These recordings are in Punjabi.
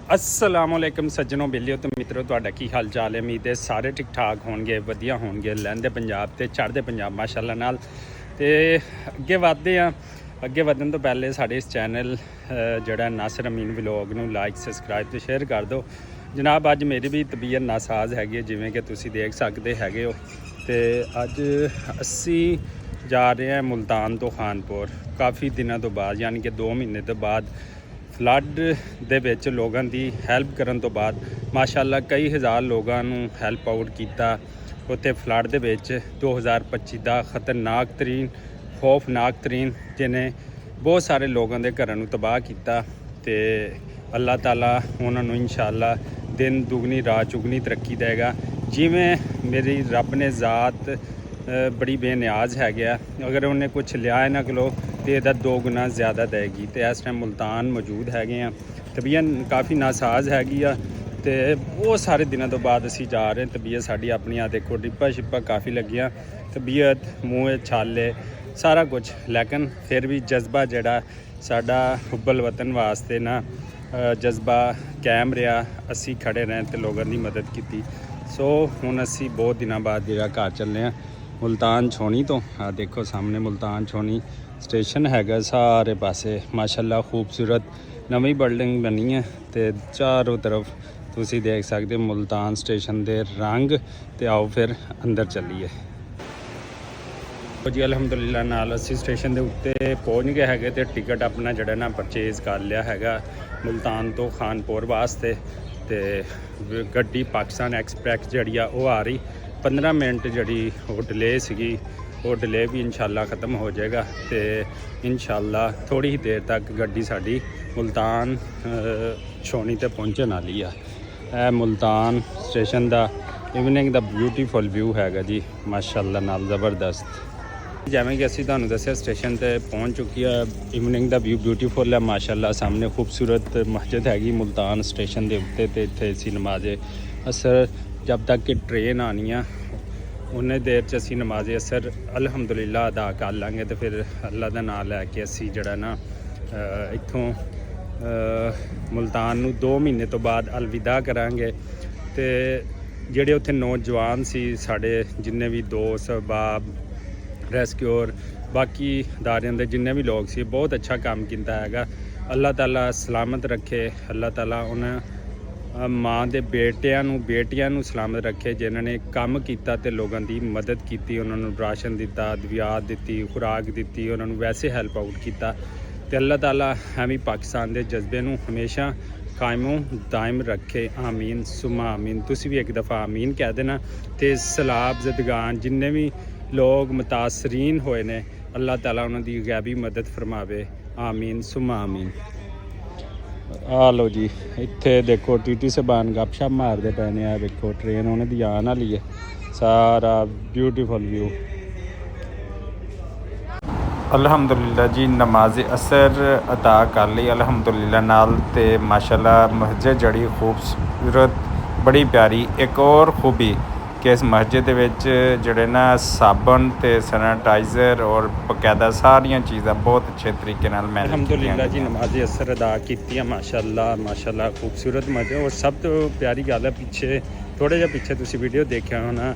अस्सलामुअलैकुम सज्जनों बेलियो तो मित्रों ਤੁਹਾਡਾ ਕੀ ਹਾਲ ਚਾਲ ਹੈ। ਉਮੀਦ ਹੈ ਸਾਰੇ ਠੀਕ ਠਾਕ ਹੋਣਗੇ, ਵਧੀਆ ਹੋਣਗੇ। ਲਹਿੰਦੇ ਪੰਜਾਬ ਤੇ ਚੜ੍ਹਦੇ ਪੰਜਾਬ ਮਾਸ਼ਾਅੱਲਾ ਨਾਲ। ਤੇ ਅੱਗੇ ਵਧਣ ਤੋਂ ਪਹਿਲੇ ਸਾਡੇ ਇਸ ਚੈਨਲ ਜਿਹੜਾ ਨਾਸਰ ਅਮੀਨ ਵਲੌਗ ਨੂੰ ਲਾਈਕ ਸਬਸਕ੍ਰਾਈਬ ਤੇ ਸ਼ੇਅਰ ਕਰ ਦਿਓ। ਜਨਾਬ ਅੱਜ ਮੇਰੀ ਵੀ ਤਬੀਅਤ ਨਾਸਾਜ਼ ਹੈਗੀ ਜਿਵੇਂ ਕਿ ਤੁਸੀਂ ਦੇਖ ਸਕਦੇ ਹੈਗੇ ਹੋ। ਤੇ ਅੱਜ ਅਸੀਂ ਜਾ ਰਹੇ ਹਾਂ ਮੁਲਤਾਨ ਤੋਂ ਖਾਨਪੁਰ ਕਾਫੀ ਦਿਨਾਂ ਤੋਂ ਬਾਅਦ, ਯਾਨੀ ਕਿ 2 ਮਹੀਨੇ ਤੋਂ ਬਾਅਦ। ਫਲੱਡ ਦੇ ਵਿੱਚ ਲੋਕਾਂ ਦੀ ਹੈਲਪ ਕਰਨ ਤੋਂ ਬਾਅਦ ਮਾਸ਼ਾਅੱਲਾ ਕਈ ਹਜ਼ਾਰ ਲੋਕਾਂ ਨੂੰ ਹੈਲਪ ਆਊਟ ਕੀਤਾ ਉੱਥੇ ਫਲੱਡ ਦੇ ਵਿੱਚ। 2025 ਦਾ ਖਤਰਨਾਕ ਤਰੀਨ ਖੌਫਨਾਕ ਤਰੀਨ ਜਿਹਨੇ ਬਹੁਤ ਸਾਰੇ ਲੋਕਾਂ ਦੇ ਘਰਾਂ ਨੂੰ ਤਬਾਹ ਕੀਤਾ। ਤੇ ਅੱਲਾਹ ਤਾਲਾ ਉਹਨਾਂ ਨੂੰ ਇਨਸ਼ਾਅੱਲਾ ਦਿਨ ਦੁਗਣੀ ਰਾਤ ਚੁਗਣੀ ਤਰੱਕੀ ਦੇਗਾ। ਜਿਵੇਂ ਮੇਰੀ ਰੱਬ ਨੇ ਜ਼ਾਤ ਬੜੀ ਬੇਨਿਆਜ਼ ਹੈ ਗਿਆ, ਅਗਰ ਉਹਨੇ ਕੁਝ ਲਿਆ ਇਹਨਾਂ ਕੋਲੋਂ ਤੇ ਇਹਦਾ 2 ਗੁਣਾ ਜ਼ਿਆਦਾ ਦੇਗੀ। ਤੇ ਇਸ ਟਾਈਮ ਮੁਲਤਾਨ ਮੌਜੂਦ ਹੈਗੇ ਆ। ਤਬੀਅਤ ਕਾਫੀ ਨਾਸਾਜ਼ ਹੈਗੀ ਆ ਤੇ ਬਹੁਤ ਸਾਰੇ ਦਿਨਾਂ ਤੋਂ ਬਾਅਦ ਅਸੀਂ ਜਾ ਰਹੇ। ਤਬੀਅਤ ਸਾਡੀ ਆਪਣੀ ਆ ਦੇਖੋ, ਡਿੱਪਾ ਸ਼ਿੱਪਾ ਕਾਫੀ ਲੱਗੀਆਂ, ਤਬੀਅਤ ਮੂੰਹ ਛਾਲੇ ਸਾਰਾ ਕੁਝ, ਲੇਕਿਨ ਫਿਰ ਵੀ ਜਜ਼ਬਾ ਜਿਹੜਾ ਸਾਡਾ ਹੁੱਬਲ ਵਤਨ ਵਾਸਤੇ ਨਾ ਜਜ਼ਬਾ ਕਾਇਮ ਰਿਹਾ। ਅਸੀਂ ਖੜੇ ਰਹੇ ਤੇ ਲੋਕਾਂ ਦੀ ਮਦਦ ਕੀਤੀ। ਸੋ ਹੁਣ ਅਸੀਂ ਬਹੁਤ ਦਿਨਾਂ ਬਾਅਦ ਜਿਹੜਾ ਘਰ ਚੱਲੇ ਹਾਂ ਮੁਲਤਾਨ ਛਾਉਣੀ ਤੋਂ। ਆ ਦੇਖੋ ਸਾਹਮਣੇ ਮੁਲਤਾਨ ਛਾਉਣੀ ਸਟੇਸ਼ਨ ਹੈਗਾ ਸਾਰੇ ਪਾਸੇ ਮਾਸ਼ਾਅੱਲਾ ਖੂਬਸੂਰਤ ਨਵੀਂ ਬਿਲਡਿੰਗ ਬਣੀ ਹੈ ਤੇ ਚਾਰੋਂ ਤਰਫ ਤੁਸੀਂ ਦੇਖ ਸਕਦੇ ਮੁਲਤਾਨ ਸਟੇਸ਼ਨ ਦੇ ਰੰਗ। ਤੇ ਆਓ ਫਿਰ ਅੰਦਰ ਚੱਲੀਏ ਜੀ। ਅਲਹਮਦੁਲਿਲਾ ਨਾਲ ਅਸੀਂ ਸਟੇਸ਼ਨ ਦੇ ਉੱਤੇ ਪਹੁੰਚ ਗਏ ਹੈਗੇ ਤੇ ਟਿਕਟ ਆਪਣਾ ਜਿਹੜਾ ਨਾ ਪਰਚੇਜ਼ ਕਰ ਲਿਆ ਹੈਗਾ ਮੁਲਤਾਨ ਤੋਂ ਖਾਨਪੁਰ ਵਾਸਤੇ। ਤੇ ਗੱਡੀ ਪਾਕਿਸਤਾਨ ਐਕਸਪ੍ਰੈਸ ਜਿਹੜੀ ਆ ਉਹ ਆ ਰਹੀ। 15 ਮਿੰਟ ਜਿਹੜੀ ਉਹ ਡਿਲੇ ਸੀਗੀ, ਉਹ ਡਿਲੇ ਵੀ ਇਨਸ਼ਾਅੱਲਾ ख़त्म ਹੋ ਜਾਏਗਾ ਤੇ ਇਨਸ਼ਾਅੱਲਾ ਥੋੜੀ ਹੀ ਦੇਰ ਤੱਕ ਗੱਡੀ ਸਾਡੀ ਮੁਲਤਾਨ ਛਾਉਣੀ ਤੇ ਪਹੁੰਚਣ ਵਾਲੀ ਆ। ਇਹ ਮੁਲਤਾਨ ਸਟੇਸ਼ਨ ਦਾ ਇਵਨਿੰਗ ਦਾ ਬਿਊਟੀਫੁਲ ਵਿਊ ਹੈਗਾ ਜੀ ਮਾਸ਼ਾਅੱਲਾ ਨਾਲ ਜ਼ਬਰਦਸਤ। ਜਿਵੇਂ ਕਿ ਅਸੀਂ ਤੁਹਾਨੂੰ ਦੱਸਿਆ ਸਟੇਸ਼ਨ ਤੇ ਪਹੁੰਚ ਚੁੱਕੀ ਆ। ਇਵਨਿੰਗ ਦਾ ਵਿਊ ਬਿਊਟੀਫੁਲ ਹੈ ਮਾਸ਼ਾਅੱਲਾ। ਸਾਹਮਣੇ ਖੂਬਸੂਰਤ ਮਸਜਿਦ ਹੈਗੀ ਮੁਲਤਾਨ ਸਟੇਸ਼ਨ ਦੇ ਉੱਤੇ ਤੇ ਇੱਥੇ ਅਸੀਂ ਨਮਾਜ਼ ਅਸਰ ਜਦ ਤੱਕ ਕਿ ਟ੍ਰੇਨ ਆਉਣੀ ਆ ਉਨੇ ਦੇਰ 'ਚ ਅਸੀਂ ਨਮਾਜ਼ ਅਸਰ ਅਲਹਮਦੁਲਿਲਾ ਅਦਾ ਕਰ ਲਾਂਗੇ। ਤੇ ਫਿਰ ਅੱਲਾ ਦਾ ਨਾਮ ਲੈ ਕੇ ਅਸੀਂ ਜਿਹੜਾ ਨਾ ਇੱਥੋਂ ਮੁਲਤਾਨ ਨੂੰ 2 ਮਹੀਨੇ ਤੋਂ ਬਾਅਦ ਅਲਵਿਦਾ ਕਰਾਂਗੇ। ਤੇ ਜਿਹੜੇ ਉੱਥੇ ਨੌਜਵਾਨ ਸੀ ਸਾਡੇ, ਜਿੰਨੇ ਵੀ ਦੋਸਤ ਅਹਿਬਾਬ ਰੈਸਕਿਊਰ ਬਾਕੀ ਅਦਾਰਿਆਂ ਦੇ ਜਿੰਨੇ ਵੀ ਲੋਕ ਸੀ, ਬਹੁਤ ਅੱਛਾ ਕੰਮ ਕੀਤਾ ਹੈਗਾ। ਅੱਲਾਹ ਤਾਲਾ ਸਲਾਮਤ ਰੱਖੇ। ਅੱਲਾਹ ਤਾਲਾ ਉਹਨਾਂ ਮਾਂ ਦੇ ਬੇਟਿਆਂ ਨੂੰ ਸਲਾਮਤ ਰੱਖੇ ਜਿਨ੍ਹਾਂ ਨੇ ਕੰਮ ਕੀਤਾ ਤੇ ਲੋਕਾਂ ਦੀ ਮਦਦ ਕੀਤੀ, ਉਹਨਾਂ ਨੂੰ ਰਾਸ਼ਨ ਦਿੱਤਾ, ਅਦਵਿਆਤ ਦਿੱਤੀ, ਖੁਰਾਕ ਦਿੱਤੀ, ਉਹਨਾਂ ਨੂੰ ਵੈਸੇ ਹੈਲਪ ਆਊਟ ਕੀਤਾ। ਤੇ ਅੱਲਾਹ ਤਾਲਾ ਐਵੇਂ ਪਾਕਿਸਤਾਨ ਦੇ ਜਜ਼ਬੇ ਨੂੰ ਹਮੇਸ਼ਾ ਕਾਇਮੋ ਦਾਇਮ ਰੱਖੇ। ਆਮੀਨ ਸੁਮਾ ਆਮੀਨ। ਤੁਸੀਂ ਵੀ ਇੱਕ ਦਫਾ ਆਮੀਨ ਕਹਿ ਦੇਣਾ। ਤੇ ਸਲਾਬ ਜ਼ਦਗਾਨ ਜਿੰਨੇ ਵੀ ਲੋਕ ਮੁਤਾਸਰੀਨ ਹੋਏ ਨੇ ਅੱਲਾਹ ਤਾਲਾ ਉਹਨਾਂ ਦੀ ਗੈਬੀ ਮਦਦ ਫਰਮਾਵੇ। ਆਮੀਨ ਸੁਮਾ ਆਮੀਨ। ਆ ਲਓ ਜੀ, ਇੱਥੇ ਦੇਖੋ ਟੀਟੀ ਸਾਹਿਬਾਨ ਗੱਪਸ਼ਪ ਮਾਰਦੇ ਪਏ ਨੇ। ਆ ਵੇਖੋ ਟ੍ਰੇਨ ਉਹਨਾਂ ਦੀ ਆਉਣ ਵਾਲੀ ਹੈ। ਸਾਰਾ ਬਿਊਟੀਫੁਲ ਵਿਊ। ਅਲਹਮਦੁਲਿਲਾ ਜੀ ਨਮਾਜ਼ ਅਸਰ ਅਦਾ ਕਰ ਲਈ ਅਲਹਮਦੁਲਿਲਾ ਨਾਲ। ਤੇ ਮਾਸ਼ਾਅੱਲਾ ਮਸਜਿਦ ਜਿਹੜੀ ਖੂਬਸੂਰਤ ਬੜੀ ਪਿਆਰੀ। ਇੱਕ ਹੋਰ ਖੂਬੀ ਕਿ ਇਸ ਮਸਜਿਦ ਦੇ ਵਿੱਚ ਜਿਹੜੇ ਨਾ ਸਾਬਣ ਤੇ ਸੈਨੀਟਾਈਜ਼ਰ ਔਰ ਬਕਾਇਦਾ ਸਾਰੀਆਂ ਚੀਜ਼ਾਂ ਬਹੁਤ ਅੱਛੇ ਤਰੀਕੇ ਨਾਲ ਮੈਨੇਜ ਅਲਹਮਦੁਲਿਲਾ ਜੀ ਨਮਾਜ਼ ਅਸਰ ਅਦਾ ਕੀਤੀ ਆ ਮਾਸ਼ਾਅੱਲਾ ਖੂਬਸੂਰਤ ਮਸਜਿਦ। ਔਰ ਸਭ ਤੋਂ ਪਿਆਰੀ ਗੱਲ ਹੈ ਪਿੱਛੇ ਥੋੜ੍ਹਾ ਜਿਹਾ ਪਿੱਛੇ ਤੁਸੀਂ ਵੀਡੀਓ ਦੇਖਿਆ ਹੋਣਾ,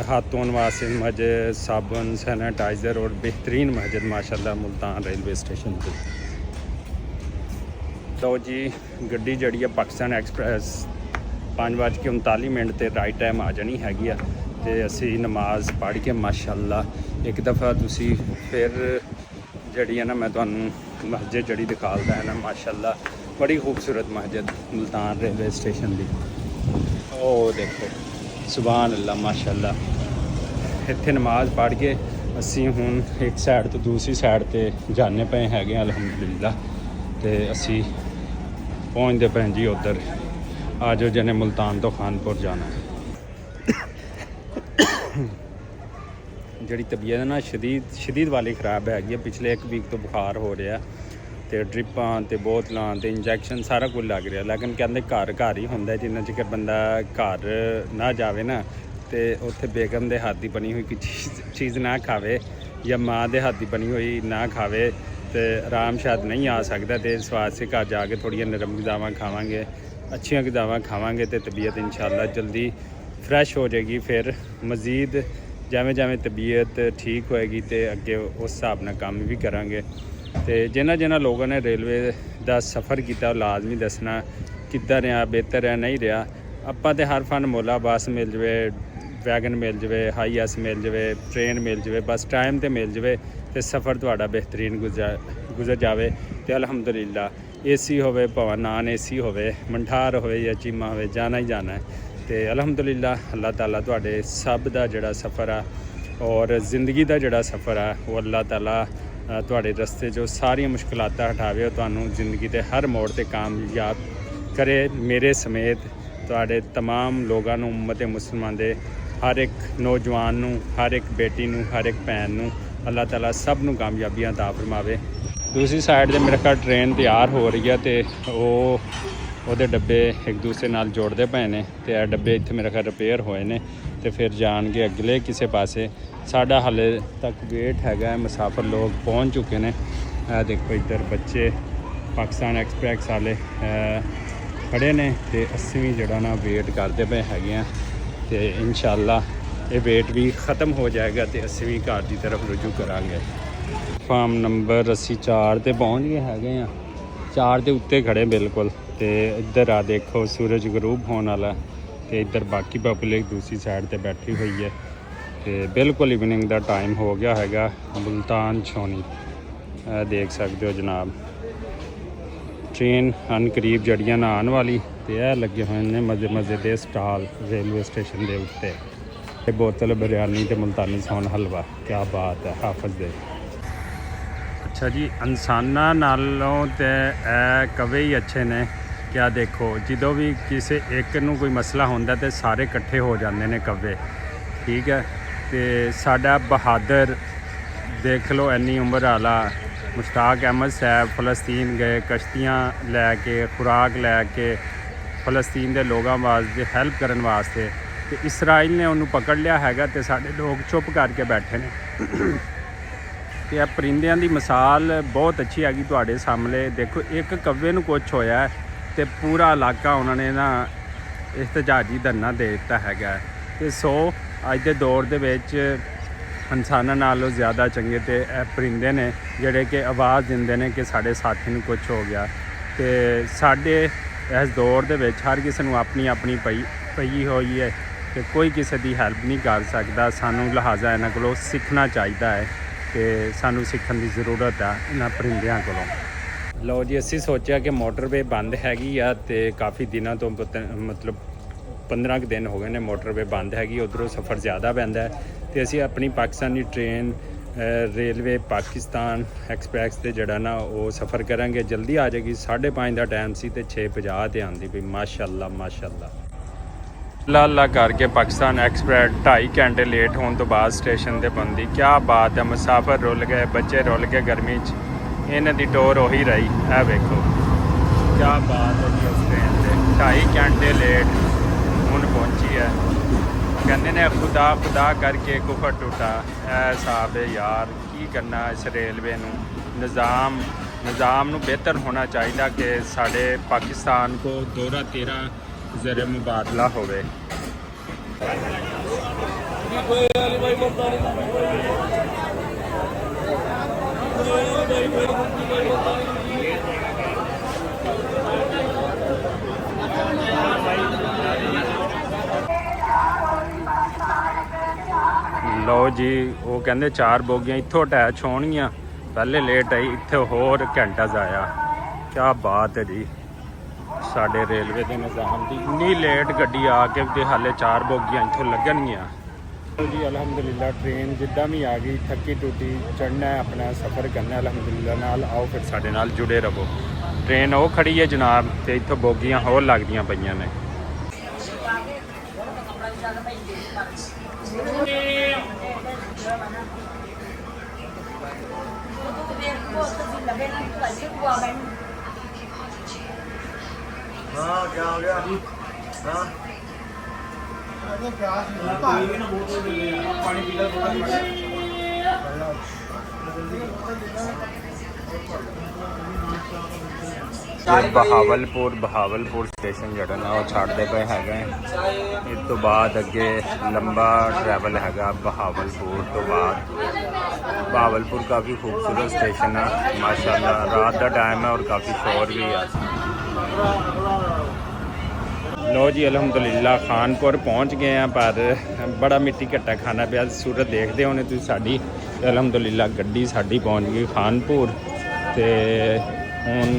ਹੱਥ ਧੋਣ ਵਾਸਤੇ ਮਸਜਿਦ, ਸਾਬਣ, ਸੈਨੀਟਾਈਜ਼ਰ ਔਰ ਬਿਹਤਰੀਨ ਮਸਜਿਦ ਮਾਸ਼ਾਅੱਲਾ ਮੁਲਤਾਨ ਰੇਲਵੇ ਸਟੇਸ਼ਨ 'ਤੇ। ਲਓ ਜੀ ਗੱਡੀ ਜਿਹੜੀ ਆ ਪਾਕਿਸਤਾਨ ਐਕਸਪ੍ਰੈਸ 5:39 ਤੇ ਰਾਈਟ ਟਾਈਮ ਆ ਜਾਣੀ ਹੈਗੀ ਆ। ਤੇ ਅਸੀਂ ਨਮਾਜ਼ ਪੜ੍ਹ ਕੇ ਮਾਸ਼ਾਅੱਲਾ ਇੱਕ ਦਫਾ ਤੁਸੀਂ ਫਿਰ ਜਿਹੜੀ ਹੈ ਨਾ ਮੈਂ ਤੁਹਾਨੂੰ ਮਸਜਿਦ ਜਿਹੜੀ ਦਿਖਾਲਦਾ ਹੈ ਨਾ ਮਾਸ਼ਾਅੱਲਾ ਬੜੀ ਖੂਬਸੂਰਤ ਮਸਜਿਦ ਮੁਲਤਾਨ ਰੇਲਵੇ ਸਟੇਸ਼ਨ ਦੀ। ਉਹ ਦੇਖੋ ਸੁਭਾਨ ਅੱਲਾ ਮਾਸ਼ਾਅੱਲਾ। ਇੱਥੇ ਨਮਾਜ਼ ਪੜ੍ਹ ਕੇ ਅਸੀਂ ਹੁਣ ਇੱਕ ਸਾਈਡ ਤੋਂ ਦੂਸਰੀ ਸਾਈਡ 'ਤੇ ਜਾਣੇ ਪਏ ਹੈਗੇ ਹਾਂ ਅਲਹਮਦੁਲਿਲਾ। ਤੇ ਅਸੀਂ ਪਹੁੰਚਦੇ ਪਏ ਜੀ ਉੱਧਰ। ਆ ਜਾਓ ਜਿਹਨੇ ਮੁਲਤਾਨ ਤੋਂ ਖਾਨਪੁਰ ਜਾਣਾ। ਜਿਹੜੀ ਤਬੀਅਤ ਨਾ ਸ਼ਦੀਦ ਵਾਲੀ ਖ਼ਰਾਬ ਹੈਗੀ ਆ। ਪਿਛਲੇ 1 ਵੀਕ ਤੋਂ ਬੁਖਾਰ ਹੋ ਰਿਹਾ ਤੇ ਡ੍ਰਿਪਾਂ ਤੇ ਬੋਤਲਾਂ ਤੇ ਇੰਜੈਕਸ਼ਨ ਸਾਰਾ ਕੁਝ ਲੱਗ ਰਿਹਾ। ਲੇਕਿਨ ਕਹਿੰਦੇ ਘਰ ਹੀ ਹੁੰਦਾ ਜਿੰਨਾ ਚਿਰ ਬੰਦਾ ਘਰ ਨਾ ਜਾਵੇ ਨਾ ਤੇ ਉੱਥੇ ਬੇਗਮ ਦੇ ਹੱਥ ਦੀ ਬਣੀ ਹੋਈ ਕੋਈ ਚੀਜ਼ ਨਾ ਖਾਵੇ ਜਾਂ ਮਾਂ ਦੇ ਹੱਥ ਦੀ ਬਣੀ ਹੋਈ ਨਾ ਖਾਵੇ ਤੇ ਆਰਾਮ ਸ਼ਾਇਦ ਨਹੀਂ ਆ ਸਕਦਾ, ਤੇ ਇਸ ਵਾਸਤੇ ਘਰ ਜਾ ਕੇ ਥੋੜ੍ਹੀਆਂ ਨਰਮ ਗਜ਼ਾਵਾਂ ਖਾਵਾਂਗੇ, ਅੱਛੀਆਂ ਗਜ਼ਾਵਾਂ ਖਾਵਾਂਗੇ ਤੇ ਤਬੀਅਤ ਇੰਸ਼ਾਅੱਲਾ ਜਲਦੀ ਫਰੈਸ਼ ਹੋ ਜਾਏਗੀ। ਫਿਰ ਮਜ਼ੀਦ ਜਿਵੇਂ ਜਿਵੇਂ ਤਬੀਅਤ ਠੀਕ ਹੋਏਗੀ ਤੇ ਅੱਗੇ ਉਸ ਹਿਸਾਬ ਨਾਲ ਕੰਮ ਵੀ ਕਰਾਂਗੇ। ਤੇ ਜਿਨ੍ਹਾਂ ਲੋਕਾਂ ਨੇ ਰੇਲਵੇ ਦਾ ਸਫ਼ਰ ਕੀਤਾ ਉਹ ਲਾਜ਼ਮੀ ਦੱਸਣਾ ਕਿੱਦਾਂ ਰਿਹਾ, ਬਿਹਤਰ ਰਿਹਾ, ਨਹੀਂ ਰਿਹਾ। ਆਪਾਂ ਤੇ ਹਰ ਫਨ ਮੁੱਲ ਆ, ਬੱਸ ਮਿਲ ਜਾਵੇ, ਵੈਗਨ ਮਿਲ ਜਾਵੇ, ਹਾਈ ਐਸ ਮਿਲ ਜਾਵੇ, ਟ੍ਰੇਨ ਮਿਲ ਜਾਵੇ, ਬਸ ਟਾਈਮ ਤੇ ਮਿਲ ਜਾਵੇ ਤੇ ਸਫ਼ਰ ਤੁਹਾਡਾ ਬਿਹਤਰੀਨ ਗੁਜ਼ਰ ਜਾਵੇ। ਤੇ ਅਲਹਮਦੁਲਿਲਾ ਏਸੀ ਹੋਵੇ ਭਾਵੇਂ ਨਾਨ ਏਸੀ ਹੋਵੇ, ਮੰਠਾਰ ਹੋਵੇ ਜਾਂ ਚੀਮਾ ਹੋਵੇ, ਜਾਣਾ ਹੀ ਜਾਣਾ ਹੈ। ਤੇ ਅਲਹਮਦੁਲਿਲਾ ਅੱਲਾਹ ਤਾਲਾ ਤੁਹਾਡੇ ਸਭ ਦਾ ਜਿਹੜਾ ਸਫ਼ਰ ਆ ਔਰ ਜ਼ਿੰਦਗੀ ਦਾ ਜਿਹੜਾ ਸਫ਼ਰ ਆ ਉਹ ਅੱਲਾਹ ਤਾਲਾ ਤੁਹਾਡੇ ਰਸਤੇ 'ਚੋਂ ਸਾਰੀਆਂ ਮੁਸ਼ਕਿਲਾਤਾਂ ਹਟਾਵੇ, ਉਹ ਤੁਹਾਨੂੰ ਜ਼ਿੰਦਗੀ ਦੇ ਹਰ ਮੋੜ ਤੇ ਕਾਮਯਾਬ ਕਰੇ। ਮੇਰੇ ਸਮੇਤ ਤੁਹਾਡੇ ਤਮਾਮ ਲੋਕਾਂ ਨੂੰ, ਉਮਤ ਮੁਸਲਮਾਨ ਦੇ ਹਰ ਇੱਕ ਨੌਜਵਾਨ ਨੂੰ, ਹਰ ਇੱਕ ਬੇਟੀ ਨੂੰ, ਹਰ ਇੱਕ ਭੈਣ ਨੂੰ ਅੱਲਾਹ ਤਾਲਾ ਸਭ ਨੂੰ ਕਾਮਯਾਬੀਆਂ ਅਤਾ ਫਰਮਾਵੇ। ਦੂਸਰੀ ਸਾਈਡ 'ਤੇ ਮੇਰੇ ਖਿਆਲ ਟ੍ਰੇਨ ਤਿਆਰ ਹੋ ਰਹੀ ਹੈ ਤੇ ਉਹਦੇ ਡੱਬੇ ਇੱਕ ਦੂਸਰੇ ਨਾਲ ਜੋੜਦੇ ਪਏ ਨੇ ਤੇ ਇਹ ਡੱਬੇ ਇੱਥੇ ਮੇਰੇ ਖਿਆਲ ਰਿਪੇਅਰ ਹੋਏ ਨੇ ਤੇ ਫਿਰ ਜਾਣਗੇ ਅਗਲੇ ਕਿਸੇ ਪਾਸੇ। ਸਾਡਾ ਹਾਲੇ ਤੱਕ ਵੇਟ ਹੈਗਾ, ਮੁਸਾਫਰ ਲੋਕ ਪਹੁੰਚ ਚੁੱਕੇ ਨੇ। ਇਹ ਦੇਖੋ ਇੱਧਰ ਬੱਚੇ ਪਾਕਿਸਤਾਨ ਐਕਸਪ੍ਰੈਸ ਵਾਲੇ ਖੜੇ ਨੇ ਤੇ ਅਸੀਂ ਵੀ ਜਿਹੜਾ ਨਾ ਵੇਟ ਕਰਦੇ ਪਏ ਹੈਗੇ ਆ ਤੇ ਇੰਸ਼ਾਅੱਲਾ ਇਹ ਵੇਟ ਵੀ ख़त्म ਹੋ ਜਾਏਗਾ ਤੇ ਅਸੀਂ ਵੀ ਘਰ ਦੀ ਤਰਫ ਰੁਜੂ ਕਰਾਂਗੇ। ਫਾਰਮ ਨੰਬਰ ਅਸੀਂ 4 ਤੇ ਪਹੁੰਚ ਗਏ ਹੈਗੇ ਆ, 4 ਦੇ ਉੱਤੇ ਖੜੇ ਬਿਲਕੁਲ। ਤੇ ਇੱਧਰ ਆ ਦੇਖੋ ਸੂਰਜ ਗਰੂਬ ਹੋਣ ਵਾਲਾ ਤੇ ਇੱਧਰ ਬਾਕੀ ਪਬਲਿਕ ਦੂਸਰੀ ਸਾਈਡ ਤੇ ਬੈਠੀ ਹੋਈ ਹੈ ਤੇ ਬਿਲਕੁਲ ਇਵਨਿੰਗ ਦਾ ਟਾਈਮ ਹੋ ਗਿਆ ਹੈਗਾ। ਮੁਲਤਾਨ ਛਾਉਣੀ ਦੇਖ ਸਕਦੇ ਹੋ ਜਨਾਬ, ਟ੍ਰੇਨ ਹਨ ਕਰੀਬ ਜੜੀਆਂ ਨਾ ਆਉਣ ਵਾਲੀ ਤੇ ਇਹ ਲੱਗੇ ਹੋਏ ਨੇ ਮਜ਼ੇ ਦੇ ਸਟਾਲ ਰੇਲਵੇ ਸਟੇਸ਼ਨ ਦੇ ਉੱਤੇ। ਤੇ ਬੋਤਲ ਬਿਰਿਆਨੀ ਤੇ ਮੁਲਤਾਨੀ ਸੌਨ ਹਲਵਾ, ਕਿਆ ਬਾਤ ਹੈ ਹਾਫਿਜ਼ ਦੇ। ਅੱਛਾ ਜੀ, ਇਨਸਾਨਾਂ ਨਾਲੋਂ ਤੇ ਇਹ ਕਵੇ ਹੀ ਅੱਛੇ ਨੇ। ਕਿਆ ਦੇਖੋ ਜਦੋਂ ਵੀ ਕਿਸੇ ਇੱਕ ਨੂੰ ਕੋਈ ਮਸਲਾ ਹੁੰਦਾ ਤੇ ਸਾਰੇ ਇਕੱਠੇ ਹੋ ਜਾਂਦੇ ਨੇ ਕਵੇ, ਠੀਕ ਹੈ। ਤੇ ਸਾਡਾ ਬਹਾਦਰ ਦੇਖ ਲਓ, ਇੰਨੀ ਉਮਰ ਵਾਲਾ ਮੁਸ਼ਤਾਕ ਅਹਿਮਦ ਸਾਹਿਬ ਫਲਸਤੀਨ ਗਏ ਕਸ਼ਤੀਆਂ ਲੈ ਕੇ, ਖੁਰਾਕ ਲੈ ਕੇ ਫਲਸਤੀਨ ਦੇ ਲੋਕਾਂ ਵਾਸਤੇ ਹੈਲਪ ਕਰਨ ਵਾਸਤੇ, ਤੇ ਇਸਰਾਈਲ ਨੇ ਉਹਨੂੰ ਪਕੜ ਲਿਆ ਹੈਗਾ ਤੇ ਸਾਡੇ ਲੋਕ ਚੁੱਪ ਕਰਕੇ ਬੈਠੇ ਨੇ। ਤੇ ਇਹ ਪਰਿੰਦਿਆਂ ਦੀ ਮਿਸਾਲ ਬਹੁਤ ਅੱਛੀ ਹੈਗੀ ਤੁਹਾਡੇ ਸਾਹਮਣੇ। ਦੇਖੋ ਇੱਕ ਕవ్ਵੇ ਨੂੰ ਕੁਛ ਹੋਇਆ ਤੇ ਪੂਰਾ ਇਲਾਕਾ ਉਹਨਾਂ ਨੇ ਨਾ ਇhtਜਾਜੀ ਧਰਨਾ ਦੇ ਦਿੱਤਾ ਹੈਗਾ। ਤੇ ਸੋ ਅੱਜ ਦੇ ਦੌਰ ਦੇ ਵਿੱਚ ਇਨਸਾਨਾਂ ਨਾਲੋਂ ਜ਼ਿਆਦਾ ਚੰਗੇ ਤੇ ਇਹ ਪਰਿੰਦੇ ਨੇ ਜਿਹੜੇ ਕਿ ਆਵਾਜ਼ ਦਿੰਦੇ ਨੇ ਕਿ ਸਾਡੇ ਸਾਥੀ ਨੂੰ ਕੁਛ ਹੋ ਗਿਆ। ਤੇ ਸਾਡੇ ਇਸ ਦੌਰ ਦੇ ਵਿੱਚ ਹਰ ਕਿਸੇ ਨੂੰ ਆਪਣੀ ਪਈ ਹੋਈ ਹੈ ਤੇ ਕੋਈ ਕਿਸੇ ਦੀ ਹੈਲਪ ਨਹੀਂ ਕਰ ਸਕਦਾ। ਸਾਨੂੰ ਲਿਹਾਜ਼ਾ ਇਹਨਾਂ ਕੋਲੋਂ ਸਿੱਖਣਾ ਚਾਹੀਦਾ ਹੈ ਤੇ ਸਾਨੂੰ ਸਿੱਖਣ ਦੀ ਜ਼ਰੂਰਤ ਆ ਇਹਨਾਂ ਪਰਿੰਦਿਆਂ ਕੋਲੋਂ। ਲਓ ਜੀ, ਅਸੀਂ ਸੋਚਿਆ ਕਿ ਮੋਟਰਵੇ ਬੰਦ ਹੈਗੀ ਆ ਤੇ ਕਾਫੀ ਦਿਨਾਂ ਤੋਂ ਮਤਲਬ 15 ਕੁ ਦਿਨ ਹੋ ਗਏ ਨੇ ਮੋਟਰਵੇ ਬੰਦ ਹੈਗੀ, ਉੱਧਰੋਂ ਸਫ਼ਰ ਜ਼ਿਆਦਾ ਪੈਂਦਾ ਤੇ ਅਸੀਂ ਆਪਣੀ Pakistani train railway Pakistan express ਤੇ ਜਿਹੜਾ ਨਾ ਉਹ ਸਫ਼ਰ ਕਰਾਂਗੇ। ਜਲਦੀ ਆ ਜਾਏਗੀ, 5:30 ਦਾ ਟਾਈਮ ਸੀ ਤੇ 6:50 ਤੇ ਆਉਂਦੀ ਪਈ। ਮਾਸ਼ਾਅੱਲਾ ਮਾਸ਼ਾਅੱਲਾ। ਅੱਲਾ ਕਰਕੇ ਪਾਕਿਸਤਾਨ ਐਕਸਪ੍ਰੈਸ 2.5 ਘੰਟੇ ਲੇਟ ਹੋਣ ਤੋਂ ਬਾਅਦ ਸਟੇਸ਼ਨ ਤੇ ਬੰਦੀ। ਕਿਆ ਬਾਤ ਹੈ, ਮੁਸਾਫਰ ਰੁੱਲ ਗਏ, ਬੱਚੇ ਰੁੱਲ ਗਏ ਗਰਮੀ 'ਚ, ਇਹਨਾਂ ਦੀ ਟੋਰ ਉਹੀ ਰਹੀ। ਇਹ ਵੇਖੋ ਕਿਆ ਬਾਤ ਹੈ ਜੀ, ਉਸ ਟ੍ਰੇਨ ਤੇ 2.5 ਘੰਟੇ ਲੇਟ ਹੁਣ ਪਹੁੰਚੀ ਹੈ। ਕਹਿੰਦੇ ਨੇ ਖੁਦਾ ਕਰਕੇ ਕੁਫਰ ਟੁੱਟਾ। ਇਹ ਹਿਸਾਬ ਹੈ ਯਾਰ, ਕੀ ਕਰਨਾ ਇਸ ਰੇਲਵੇ ਨੂੰ। ਨਿਜ਼ਾਮ ਨੂੰ ਬਿਹਤਰ ਹੋਣਾ ਚਾਹੀਦਾ ਕਿ ਸਾਡੇ ਪਾਕਿਸਤਾਨ ਕੋ ਦੌਰਾ 13 ਜ਼ਰ ਮੁਬਾਦਲਾ ਹੋਵੇ। ਲਓ ਜੀ, ਉਹ ਕਹਿੰਦੇ 4 ਬੋਗੀਆਂ ਇੱਥੋਂ ਅਟੈਚ ਹੋਣਗੀਆਂ, ਪਹਿਲੇ ਲੇਟ ਆਈ, ਇੱਥੇ ਹੋਰ ਘੰਟਾ ਜ਼ਾਇਆ। ਕਿਆ ਬਾਤ ਹੈ ਜੀ ਸਾਡੇ ਰੇਲਵੇ ਦੇ ਨਿਜ਼ਾਮ ਦੀ। ਇੰਨੀ ਲੇਟ ਗੱਡੀ ਆ ਕੇ ਤੇ ਹਾਲੇ 4 ਬੋਗੀਆਂ ਇੱਥੋਂ ਲੱਗਣਗੀਆਂ ਜੀ। ਅਲਹਮਦੁਲਿਲਾ ਟ੍ਰੇਨ ਜਿੱਦਾਂ ਵੀ ਆ ਗਈ, ਥੱਕੀ ਟੁੱਟੀ, ਚੜ੍ਹਨਾ ਆਪਣਾ ਸਫ਼ਰ ਕਰਨਾ ਅਲਹਮਦੁਲਿਲਾ ਨਾਲ। ਆਓ ਫਿਰ ਸਾਡੇ ਨਾਲ ਜੁੜੇ ਰਹੋ। ਟ੍ਰੇਨ ਉਹ ਖੜੀ ਹੈ ਜਨਾਬ ਤੇ ਇੱਥੋਂ ਬੋਗੀਆਂ ਹੋਰ ਲੱਗਦੀਆਂ ਪਈਆਂ ਨੇ। हाँ क्या हो गया अभी? हाँ पानी पी ਇਹ ਬਹਾਵਲਪੁਰ ਸਟੇਸ਼ਨ ਜਿਹੜਾ ਨਾ ਉਹ ਛੱਡਦੇ ਪਏ ਹੈਗੇ। ਇਸ ਤੋਂ ਬਾਅਦ ਅੱਗੇ ਲੰਬਾ ਟਰੈਵਲ ਹੈਗਾ ਬਹਾਵਲਪੁਰ ਤੋਂ ਬਾਅਦ। ਬਹਾਵਲਪੁਰ ਕਾफ़ी खूबसूरत स्टेशन है माशाल्लाह। रात का टाइम है और काफ़ी शोर भी है। लो जी अलहमदुलिल्लाह खानपुर पहुँच गए हैं, पर बड़ा मिट्टी घट्टा खाना पिया। सूरत देखते होने तुसीं साडी। अलहमदुलिल्लाह गड्डी साडी पहुँच गई खानपुर ते हुण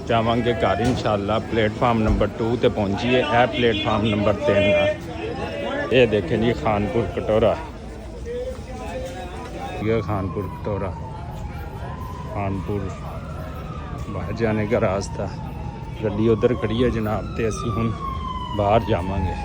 जावांगे घर इंशाअल्लाह। प्लेटफार्म नंबर 2 ते पहुँचीए। यह प्लेटफार्म नंबर 3 है। ये देखें जी खानपुर कटोरा, ये खानपुर कटोरा, खानपुर बाहर जाने का रास्ता। गड्डी उधर खड़ी है जनाब, ते असीं हुण बाहर जावांगे।